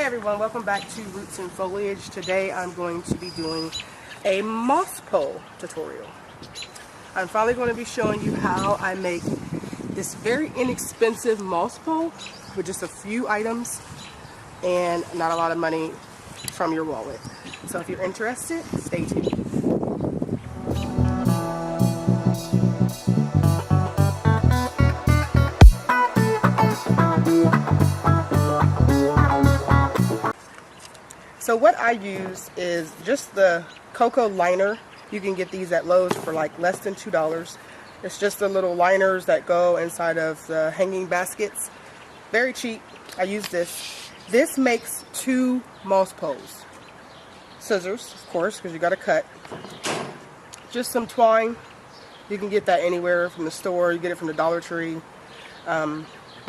Hey everyone, welcome back to Roots and Foliage. Today I'm going to be doing a moss pole tutorial. I'm finally going to be showing you how I make this very inexpensive moss pole with just a few items and not a lot of money from your wallet. So if you're interested, stay tuned. So what I use is just the Coco Liner. You can get these at Lowe's for like less than $2. It's just the little liners that go inside of the hanging baskets. Very cheap. I use this. This makes 2 moss poles. Scissors, of course, because you got to cut. Just some twine. You can get that anywhere from the store. You get it from the Dollar Tree.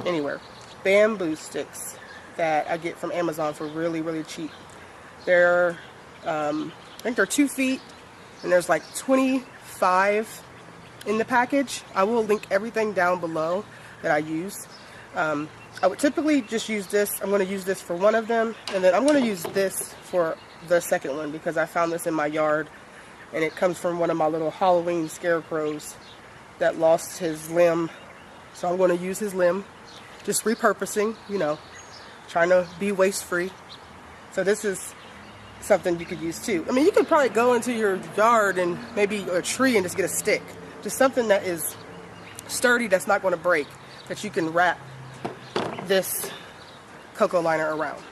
Anywhere. Bamboo sticks that I get from Amazon for really, really cheap. They're, I think they're 2 feet, and there's like 25 in the package. I will link everything down below that I use. I would typically just use this. I'm going to use this for one of them, and then I'm going to use this for the second one because I found this in my yard, and it comes from one of my little Halloween scarecrows that lost his limb. So I'm going to use his limb, just repurposing, you know, trying to be waste-free. So this is something you could use too. I mean, you could probably go into your yard and maybe a tree and just get a stick. Just something that is sturdy, that's not going to break, that you can wrap this Coco Liner around.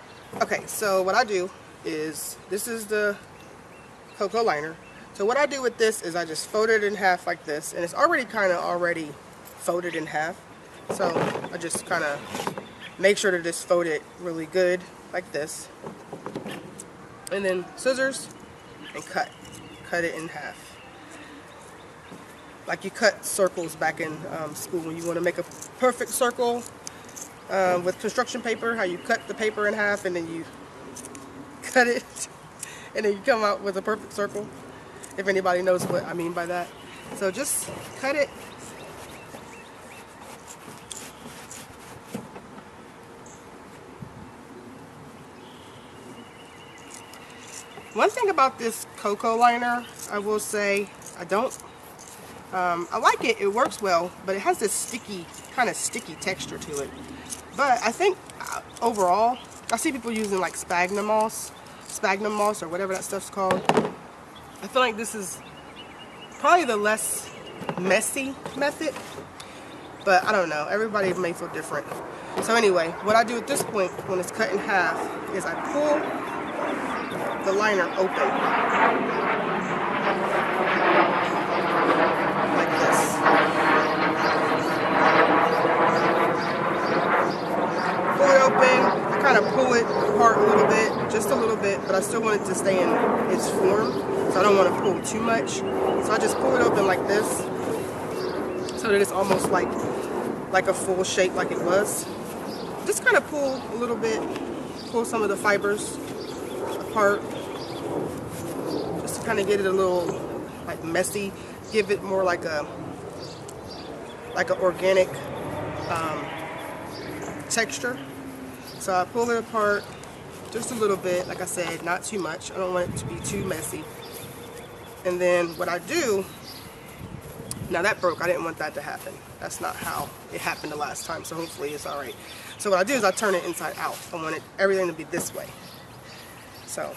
Okay, so what I do is, this is the Coco Liner. So what I do with this is I just fold it in half like this, and it's already kind of folded in half. So I just kind of make sure to just fold it really good like this. And then scissors and cut it in half. Like you cut circles back in school when you want to make a perfect circle with construction paper, how you cut the paper in half and then you cut it and then you come out with a perfect circle, if anybody knows what I mean by that. So just cut it. One thing about this Coco Liner, I will say, I like it, it works well, but it has this kind of sticky texture to it. But I think overall, I see people using like sphagnum moss or whatever that stuff's called. I feel like this is probably the less messy method, but I don't know, everybody may feel different. So anyway, what I do at this point, when it's cut in half, is I pull the liner open like this. Pull it open. I kind of pull it apart a little bit, just a little bit, but I still want it to stay in its form, so I don't want to pull too much. So I just pull it open like this, so that it's almost like a full shape like it was. Just kind of pull a little bit, pull some of the fibers apart, just to kind of get it a little like messy, give it more like an organic texture. So I pull it apart just a little bit, like I said, not too much. I don't want it to be too messy. And then what I do, now that broke, I didn't want that to happen. That's not how it happened the last time, so hopefully it's alright. So what I do is I turn it inside out. I want everything to be this way. So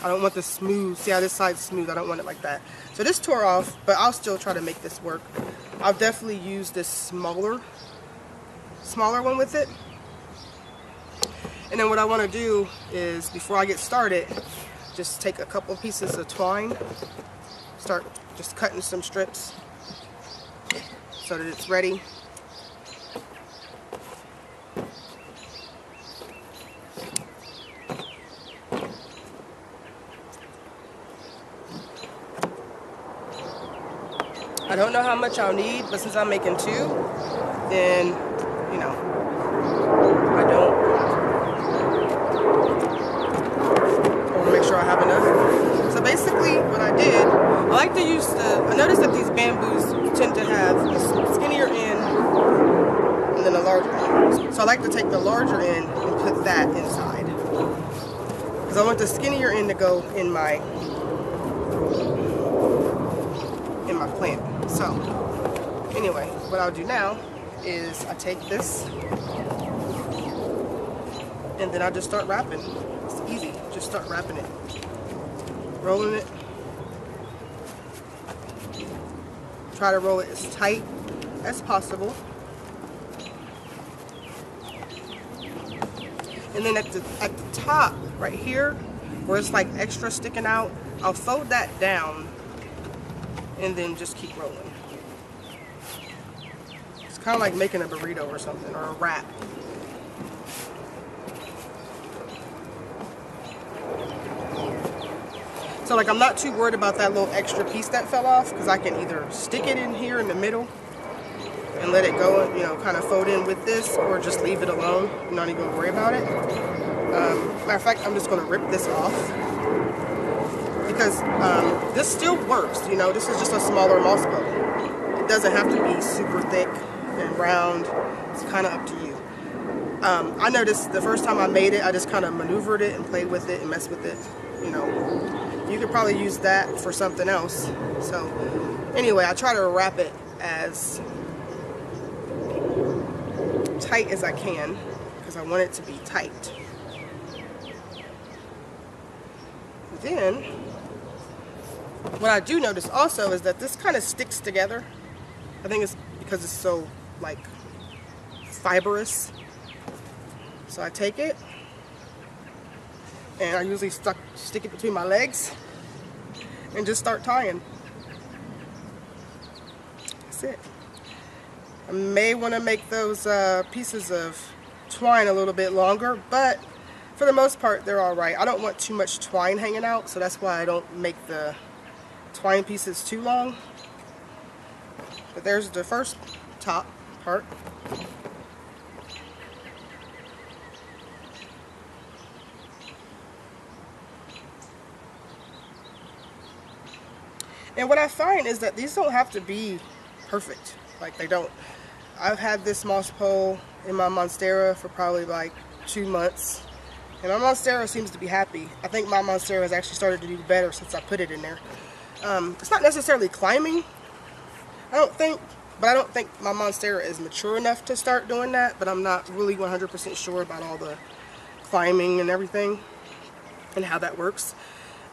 I don't want the smooth, see how this side's smooth, I don't want it like that. So this tore off, but I'll still try to make this work. I'll definitely use this smaller one with it. And then what I want to do is, before I get started, just take a couple pieces of twine, start just cutting some strips so that it's ready. I don't know how much I'll need, but since I'm making 2, then, you know, I want to make sure I have enough. So basically what I did, I like to use I noticed that these bamboos tend to have a skinnier end and then a larger end. So I like to take the larger end and put that inside. I want the skinnier end to go in my plant. So anyway, what I'll do now is I take this and then I just start wrapping. It's easy, just start wrapping it, rolling it. Try to roll it as tight as possible. And then at the top right here where it's like extra sticking out, I'll fold that down and then just keep rolling. It's kind of like making a burrito or something, or a wrap. So like I'm not too worried about that little extra piece that fell off, because I can either stick it in here in the middle and let it go, you know, kind of fold in with this, or just leave it alone. I'm not even going to worry about it. Matter of fact, I'm just going to rip this off, because this still works, you know. This is just a smaller moss bow. It doesn't have to be super thick and round. It's kind of up to you. I noticed the first time I made it, I just kind of maneuvered it and played with it and messed with it, you know. You could probably use that for something else. So anyway, I try to wrap it as tight as I can, because I want it to be tight. Then what I do notice also is that this kind of sticks together. I think it's because it's so like fibrous. So I take it and I usually stick it between my legs and just start tying. That's it. I may want to make those pieces of twine a little bit longer, but for the most part they're alright. I don't want too much twine hanging out, so that's why I don't make the twine pieces too long. But there's the first top part. And what I find is that these don't have to be perfect. Like, they don't. I've had this moss pole in my monstera for probably like 2 months, and my monstera seems to be happy. I think my monstera has actually started to do better since I put it in there. It's not necessarily climbing, I don't think, but I don't think my monstera is mature enough to start doing that, but I'm not really 100% sure about all the climbing and everything and how that works.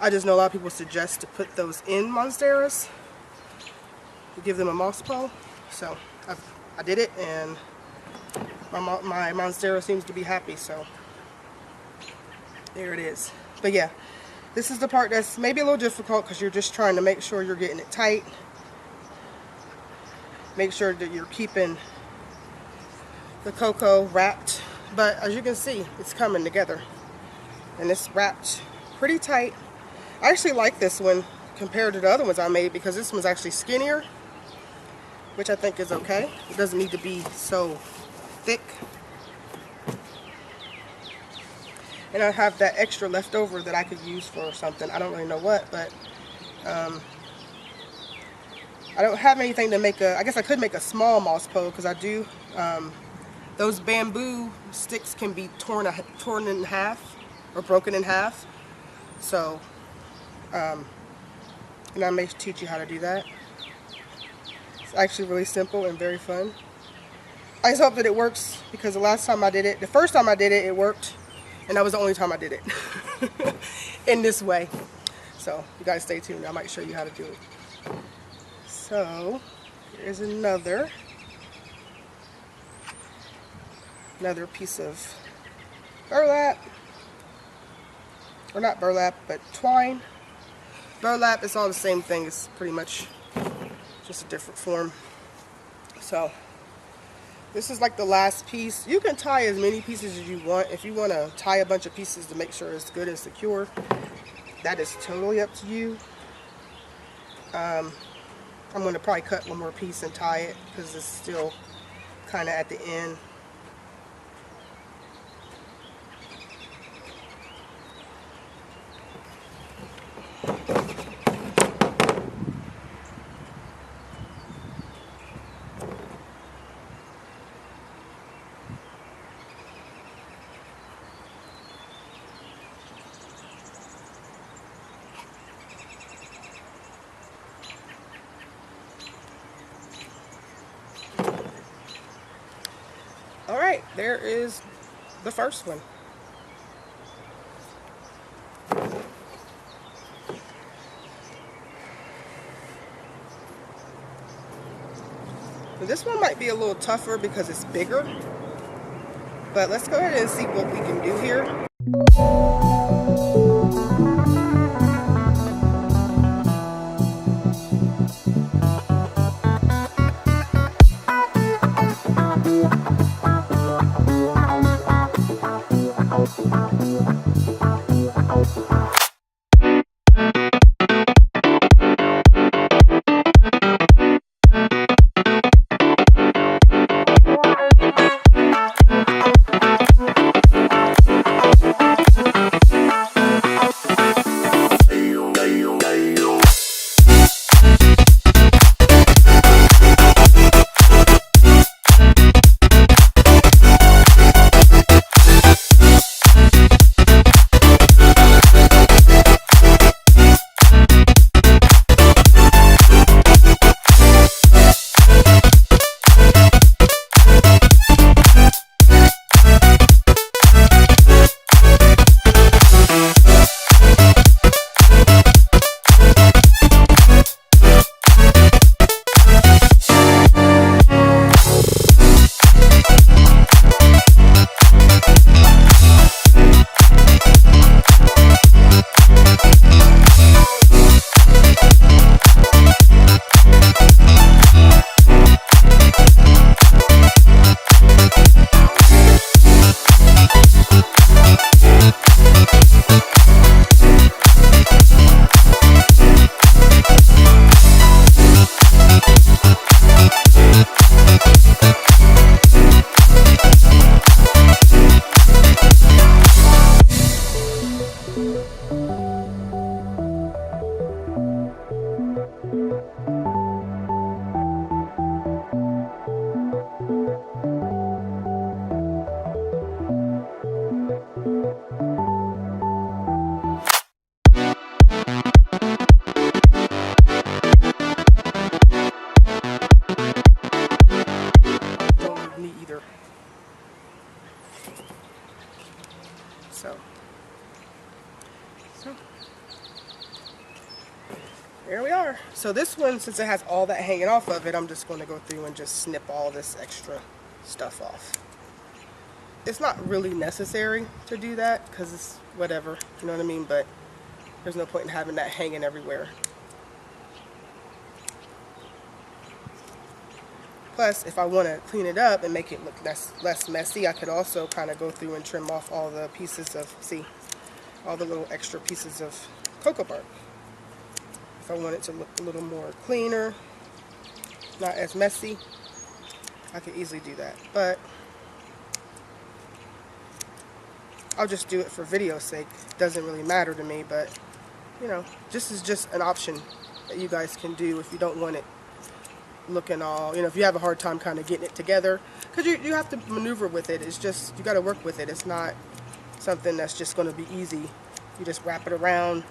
I just know a lot of people suggest to put those in monsteras to give them a moss pole. So I did it, and my monstera seems to be happy, so there it is. But yeah, this is the part that's maybe a little difficult, because you're just trying to make sure you're getting it tight. Make sure that you're keeping the cocoa wrapped. But as you can see, it's coming together, and it's wrapped pretty tight. I actually like this one compared to the other ones I made, because this one's actually skinnier, which I think is okay. It doesn't need to be so thick. And I have that extra left over that I could use for something. I don't really know what, but I don't have anything to make a, I guess I could make a small moss pole, because I do, those bamboo sticks can be torn in half or broken in half. So, and I may teach you how to do that. It's actually really simple and very fun. I just hope that it works, because the first time I did it, it worked, and that was the only time I did it in this way. So you guys stay tuned. I might show you how to do it. So here's another piece of burlap, or not burlap, but twine. Burlap is all the same thing. It's pretty much just a different form. So this is like the last piece. You can tie as many pieces as you want. If you want to tie a bunch of pieces to make sure it's good and secure, that is totally up to you. I'm going to probably cut one more piece and tie it, because it's still kind of at the end. there is the first one. This one might be a little tougher because it's bigger, but let's go ahead and see what we can do here. There we are. So this one, since it has all that hanging off of it, I'm just going to go through and just snip all this extra stuff off. It's not really necessary to do that because it's whatever, you know what I mean? But there's no point in having that hanging everywhere. Plus, if I want to clean it up and make it look less messy, I could also kind of go through and trim off all the pieces of, see, all the little extra pieces of cocoa bark. If I want it to look a little more cleaner, not as messy, I could easily do that. But I'll just do it for video's sake. It doesn't really matter to me, but you know, this is just an option that you guys can do if you don't want it looking all, you know, if you have a hard time kind of getting it together, because you have to maneuver with it. It's just, you got to work with it. It's not something that's just going to be easy. You just wrap it around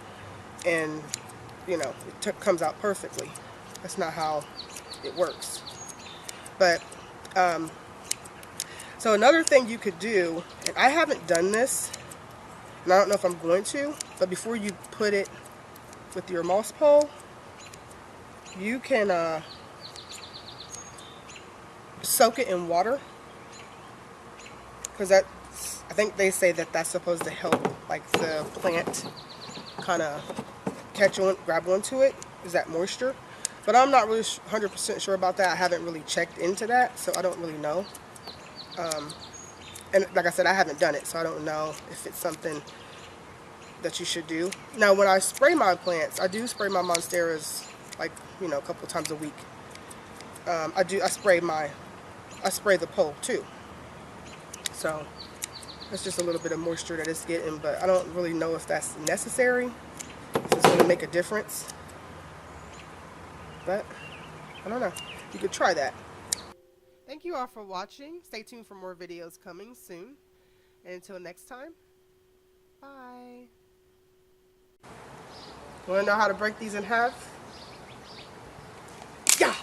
and, you know, it comes out perfectly. That's not how it works. But so another thing you could do, and I haven't done this, and I don't know if I'm going to, but before you put it with your moss pole, you can soak it in water, because that, I think they say that that's supposed to help like the plant kind of catch on, grab onto it, is that moisture. But I'm not really 100% sure about that. I haven't really checked into that, so I don't really know. And like I said, I haven't done it, so I don't know if it's something that you should do. Now, when I spray my plants, I do spray my monsteras like, you know, a couple times a week. I spray the pole too. So that's just a little bit of moisture that it's getting, but I don't really know if that's necessary, if it's going to make a difference. But I don't know. You could try that. Thank you all for watching. Stay tuned for more videos coming soon. And until next time, bye. Want to know how to break these in half? Yeah.